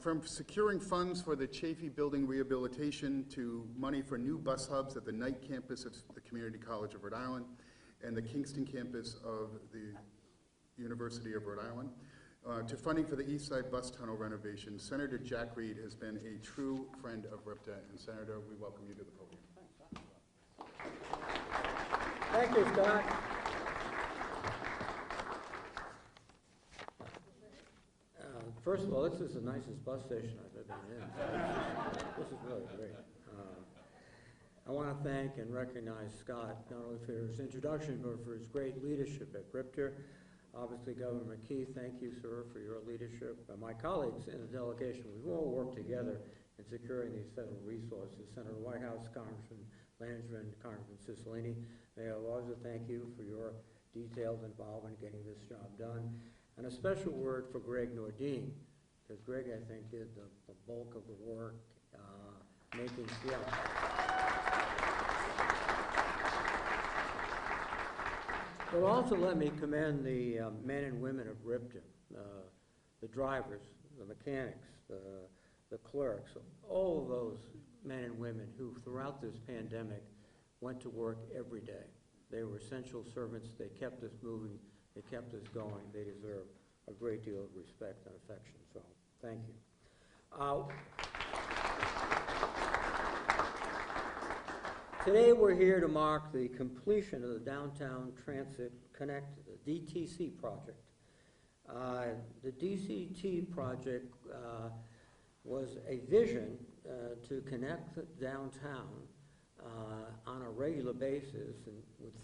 From securing funds for the Chafee Building rehabilitation to money for new bus hubs at the Knight campus of the Community College of Rhode Island and the Kingston campus of the University of Rhode Island, to funding for the East Side Bus Tunnel renovation, Senator Jack Reed has been a true friend of RIPTA. And Senator, we welcome you to the podium. Thank you, Scott. First of all, this is the nicest bus station I've ever been in. This is really great. I want to thank and recognize Scott, not only for his introduction, but for his great leadership at RIPTA. Obviously, Governor McKee, thank you, sir, for your leadership. My colleagues in the delegation, we've all worked together in securing these federal resources. Senator Whitehouse, Congressman Langevin, Congressman Cicilline, Mayor Elorza, thank you for your detailed involvement in getting this job done. And a special word for Greg Nordine, because Greg, I think, did the bulk of the work making sure. But also let me commend the men and women of RIPTA, the drivers, the mechanics, the clerks, all of those men and women who throughout this pandemic went to work every day. They were essential servants. They kept us moving. They kept us going. They deserve a great deal of respect and affection. So thank you. Today we're here to mark the completion of the Downtown Transit Connect, the DTC project. The DCT project was a vision to connect downtown on a regular basis and with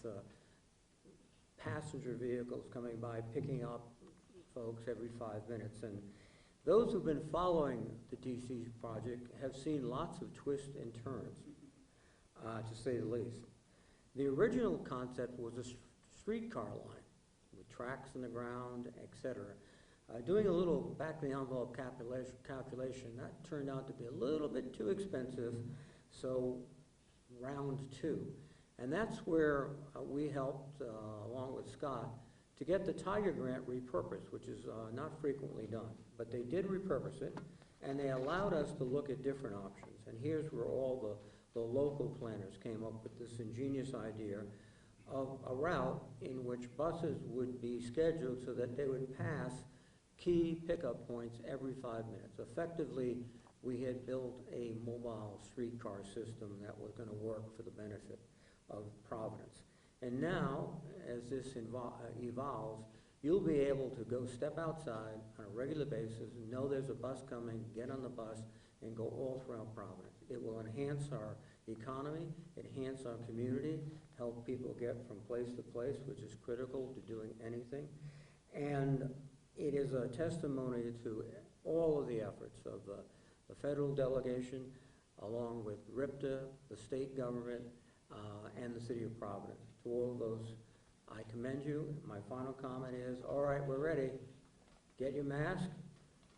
passenger vehicles coming by, picking up folks every 5 minutes. And those who've been following the DC project have seen lots of twists and turns, to say the least. The original concept was a streetcar line with tracks in the ground, etc. Doing a little back-of-the-envelope calculation, that turned out to be a little bit too expensive, so round two. And that's where we helped, along with Scott, to get the Tiger Grant repurposed, which is not frequently done. But they did repurpose it, and they allowed us to look at different options. And here's where all the local planners came up with this ingenious idea of a route in which buses would be scheduled so that they would pass key pickup points every 5 minutes. Effectively, we had built a mobile streetcar system that was going to work for the benefit of Providence. And now, as this evolves, you'll be able to go step outside on a regular basis, know there's a bus coming, get on the bus, and go all throughout Providence. It will enhance our economy, enhance our community, help people get from place to place, which is critical to doing anything. And it is a testimony to all of the efforts of the federal delegation, along with RIPTA, the state government, and the city of Providence. To all of those, I commend you. My final comment is, all right, we're ready. Get your mask,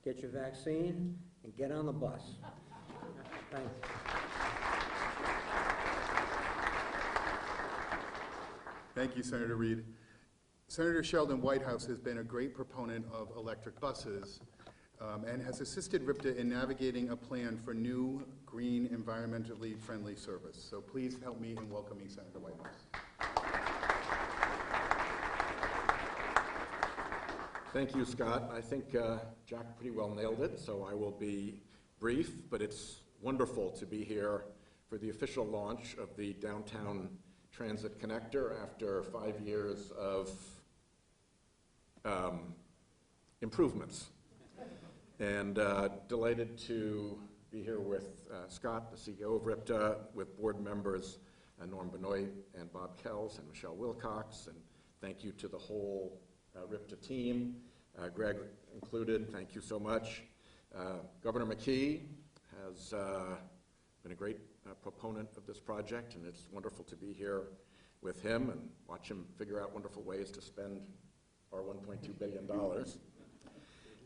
get your vaccine, and get on the bus. Thanks. Thank you, Senator Reed. Senator Sheldon Whitehouse has been a great proponent of electric buses and has assisted RIPTA in navigating a plan for new, green, environmentally friendly service. So please help me in welcoming Senator Whitehouse. Thank you, Scott. I think Jack pretty well nailed it, so I will be brief, but it's wonderful to be here for the official launch of the Downtown Transit Connector after 5 years of improvements. And delighted to be here with Scott, the CEO of RIPTA, with board members Norm Benoit and Bob Kells and Michelle Wilcox, and thank you to the whole RIPTA team, Greg included, thank you so much. Governor McKee has been a great proponent of this project, and it's wonderful to be here with him and watch him figure out wonderful ways to spend our $1.2 billion.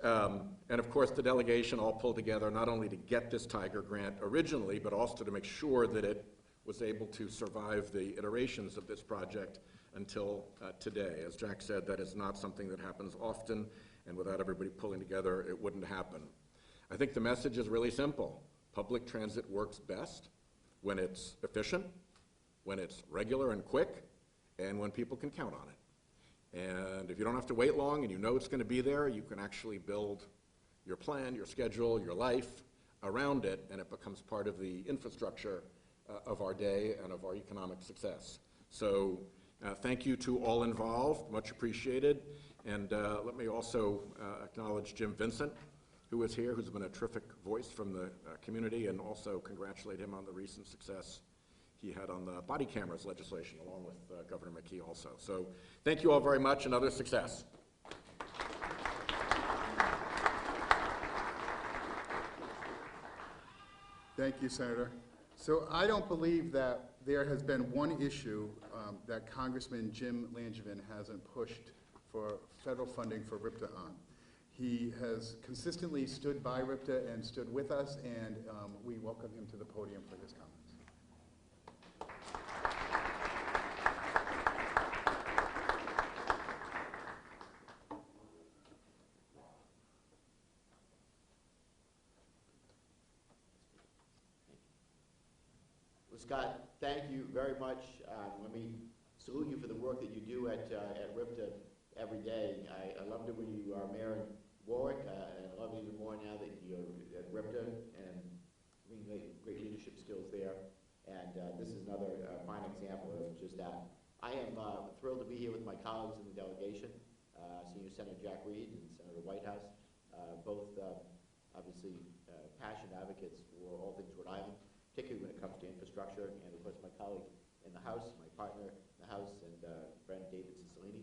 And of course, the delegation all pulled together not only to get this Tiger Grant originally, but also to make sure that it was able to survive the iterations of this project until today. As Jack said, that is not something that happens often, and without everybody pulling together, it wouldn't happen. I think the message is really simple. Public transit works best when it's efficient, when it's regular and quick, and when people can count on it. And if you don't have to wait long and you know it's going to be there, you can actually build your plan, your schedule, your life around it, and it becomes part of the infrastructure of our day and of our economic success. So thank you to all involved, much appreciated. And let me also acknowledge Jim Vincent, who is here, who's been a terrific voice from the community, and also congratulate him on the recent success he had on the body cameras legislation, along with Governor McKee also. So thank you all very much, and other success. Thank you, Senator. So I don't believe that there has been one issue that Congressman Jim Langevin hasn't pushed for federal funding for RIPTA on. He has consistently stood by RIPTA and stood with us, and we welcome him to the podium for his comments. Well, Scott, thank you very much. Let me salute you for the work that you do at RIPTA every day. I loved it when you are mayor in Warwick, and I love it even more now that you're at RIPTA, and great leadership skills there. And this is another fine example of just that. I am thrilled to be here with my colleagues in the delegation, Senior Senator Jack Reed and Senator Whitehouse, both obviously passionate advocates for all things Rhode Island, particularly when it comes to infrastructure, and of course my colleague in the House, my partner in the House, and friend David Cicilline.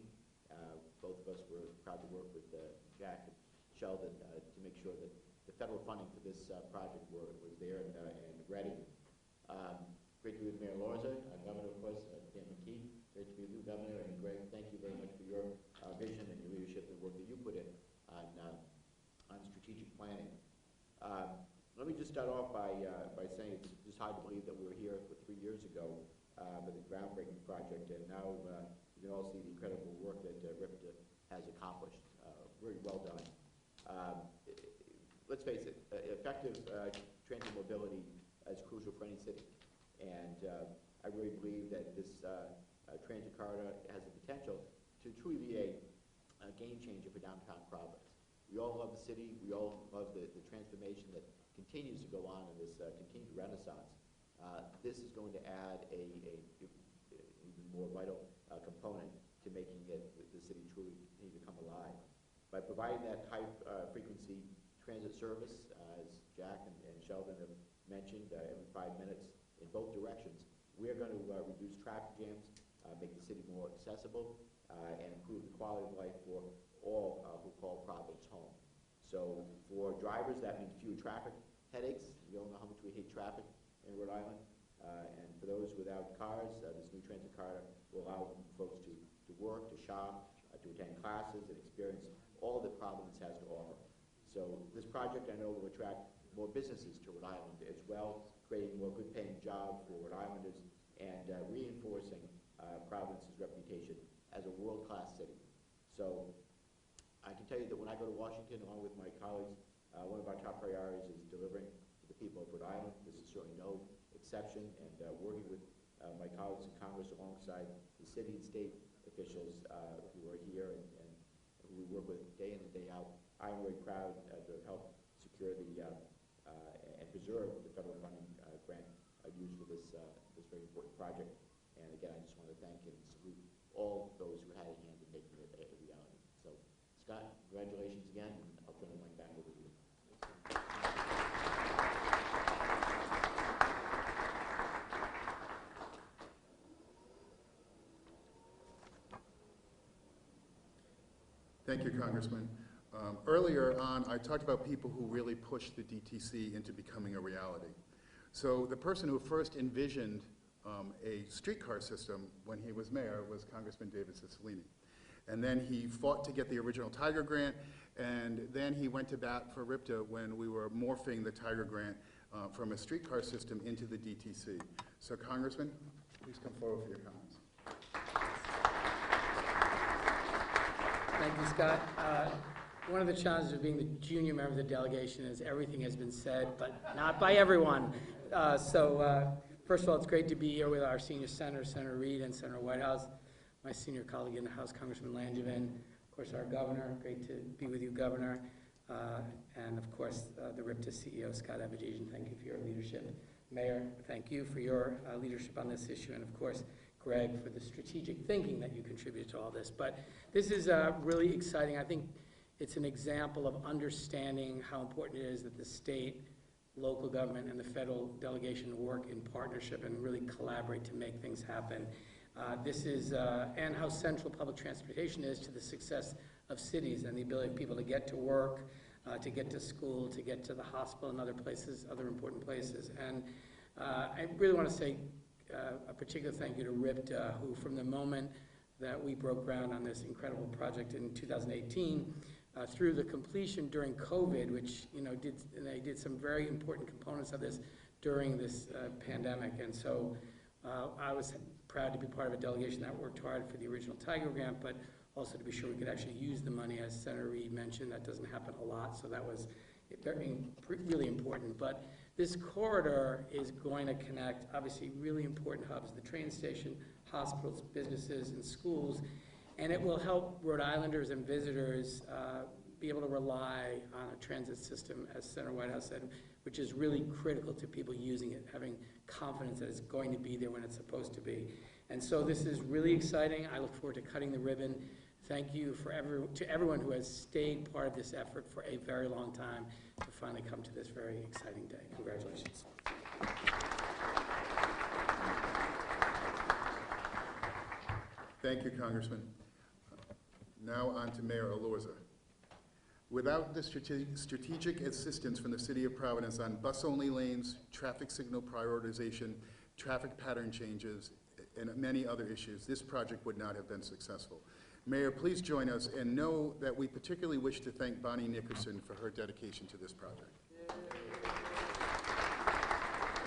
Both of us were proud to work with Jack and Sheldon to make sure that the federal funding for this project was there and ready. Great to be with Mayor Elorza, Governor, of course, Dan McKee. Great to be with you, Governor, and Greg, thank you very much for your vision and your leadership and the work that you put in on strategic planning. Let me just start off by saying it's just hard to believe that we were here 3 years ago with a groundbreaking project, and now you can all see the incredible work that RIPTA has accomplished. Very well done. Let's face it, effective transit mobility is crucial for any city, and I really believe that this transit corridor has the potential to truly be a game changer for downtown Providence. We all love the city. We all love the transformation that continues to go on in this continued renaissance. This is going to add a even more vital component to making the city truly continue to come alive. By providing that high frequency transit service, as Jack and Sheldon have mentioned, every 5 minutes in both directions, we're going to reduce traffic jams, make the city more accessible, and improve the quality of life for all who call Providence home. So for drivers, that means fewer traffic headaches. You all know how much we hate traffic in Rhode Island. And for those without cars, this new transit corridor will allow folks to work, to shop, to attend classes, and experience all that Providence has to offer. So this project, I know, will attract more businesses to Rhode Island as well, creating more good-paying jobs for Rhode Islanders, and reinforcing Providence's reputation as a world-class city. So I can tell you that when I go to Washington, along with my colleagues, one of our top priorities is delivering to the people of Rhode Island. This is certainly no exception, and working with my colleagues in Congress alongside the city and state officials who are here and who we work with day in and day out, I'm really proud to help secure the and preserve the federal funding grant used for this very important project. And again, I just want to thank and salute all those who had a hand in making it a reality. So, Scott, congratulations again, and I'll turn the mic back over to you. Thank you, Congressman. Earlier on, I talked about people who really pushed the DTC into becoming a reality. So the person who first envisioned a streetcar system when he was mayor was Congressman David Cicilline. And then he fought to get the original Tiger Grant, and then he went to bat for RIPTA when we were morphing the Tiger Grant from a streetcar system into the DTC. So Congressman, please come forward for your comments. Thank you, Scott. one of the challenges of being the junior member of the delegation is everything has been said, but not by everyone. First of all, it's great to be here with our senior senator, Senator Reed, and Senator Whitehouse, my senior colleague in the House, Congressman Langevin, of course, our governor. Great to be with you, Governor. And of course, the RIPTA CEO, Scott Avedisian. Thank you for your leadership. Mayor, thank you for your leadership on this issue, and of course, Greg, for the strategic thinking that you contributed to all this. But this is really exciting. I think it's an example of understanding how important it is that the state, local government, and the federal delegation work in partnership and really collaborate to make things happen. And how central public transportation is to the success of cities and the ability of people to get to work, to get to school, to get to the hospital and other places, other important places. And I really want to say a particular thank you to RIPTA, who from the moment that we broke ground on this incredible project in 2018, through the completion during COVID, which they did some very important components of this during this pandemic. And so I was proud to be part of a delegation that worked hard for the original Tiger Grant, but also to be sure we could actually use the money, as Senator Reed mentioned. That doesn't happen a lot, so that was really important. But this corridor is going to connect, obviously, really important hubs, the train station, hospitals, businesses, and schools, and it will help Rhode Islanders and visitors be able to rely on a transit system, as Senator Whitehouse said, which is really critical to people using it, having confidence that it's going to be there when it's supposed to be. And so this is really exciting. I look forward to cutting the ribbon. Thank you to everyone who has stayed part of this effort for a very long time to finally come to this very exciting day. Congratulations. Thank you, Congressman. Now on to Mayor Elorza. Without the strategic assistance from the City of Providence on bus-only lanes, traffic signal prioritization, traffic pattern changes, and many other issues, this project would not have been successful. Mayor, please join us and know that we particularly wish to thank Bonnie Nickerson for her dedication to this project.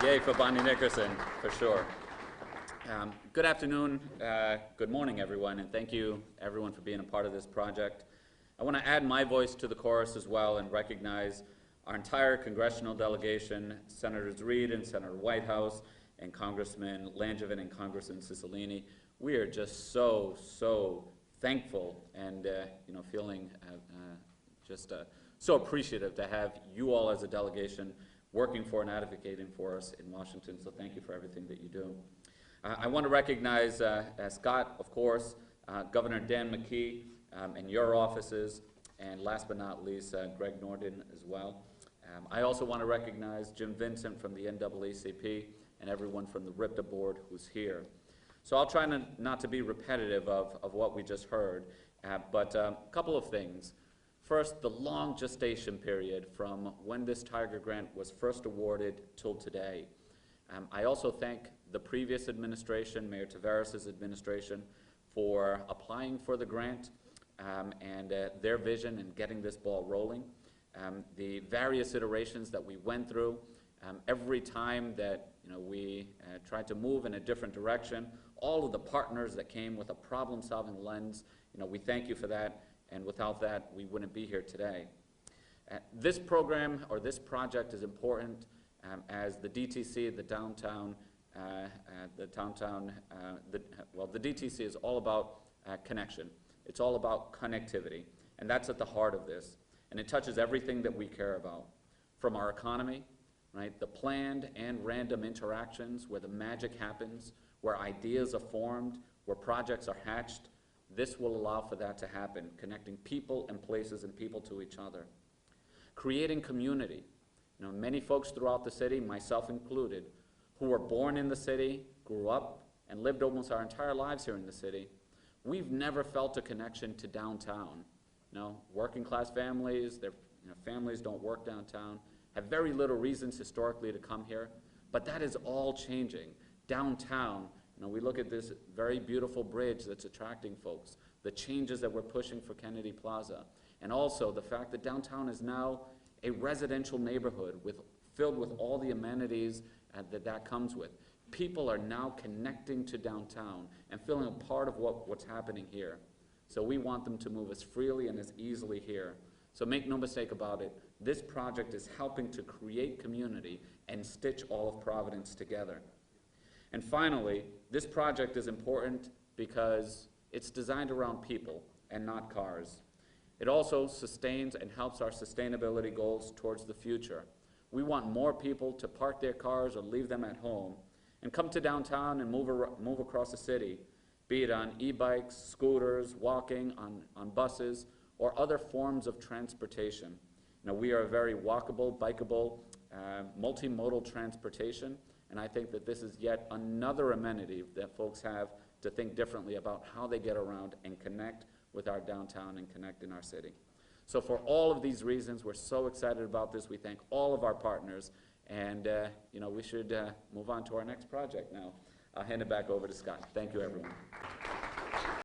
Yay for Bonnie Nickerson, for sure. Good afternoon, good morning, everyone, and thank you, everyone, for being a part of this project. I want to add my voice to the chorus as well and recognize our entire congressional delegation, Senators Reed and Senator Whitehouse, and Congressman Langevin and Congressman Cicilline. We are just so thankful and feeling so appreciative to have you all as a delegation working for and advocating for us in Washington. So thank you for everything that you do. I want to recognize Scott, of course, Governor Dan McKee, and your offices, and last but not least, Greg Norden as well. I also want to recognize Jim Vincent from the NAACP and everyone from the RIPTA board who's here. So I'll try not to be repetitive of what we just heard, but a couple of things. First, the long gestation period from when this Tiger Grant was first awarded till today. I also thank the previous administration, Mayor Taveras' administration, for applying for the grant and their vision in getting this ball rolling. The various iterations that we went through, every time that we tried to move in a different direction, all of the partners that came with a problem-solving lens, we thank you for that, and without that, we wouldn't be here today. This program, or this project, is important as the DTC, the DTC is all about connection. It's all about connectivity, and that's at the heart of this. And it touches everything that we care about, from our economy, right? The planned and random interactions where the magic happens, where ideas are formed, where projects are hatched. This will allow for that to happen, connecting people and places and people to each other. Creating community. Many folks throughout the city, myself included, who were born in the city, grew up, and lived almost our entire lives here in the city, we've never felt a connection to downtown. Working class families, their families don't work downtown, have very little reasons historically to come here, but that is all changing. Downtown, we look at this very beautiful bridge that's attracting folks, the changes that we're pushing for Kennedy Plaza, and also the fact that downtown is now a residential neighborhood filled with all the amenities that comes with. People are now connecting to downtown and feeling a part of what's happening here. So we want them to move as freely and as easily here. So make no mistake about it, this project is helping to create community and stitch all of Providence together. And finally, this project is important because it's designed around people and not cars. It also sustains and helps our sustainability goals towards the future. We want more people to park their cars or leave them at home and come to downtown and move across the city, be it on e-bikes, scooters, walking, on buses, or other forms of transportation. Now, we are a very walkable, bikeable, multimodal transportation, and I think that this is yet another amenity that folks have to think differently about how they get around and connect with our downtown and connect in our city. So for all of these reasons, we're so excited about this. We thank all of our partners, and we should move on to our next project now. I'll hand it back over to Scott. Thank you, everyone.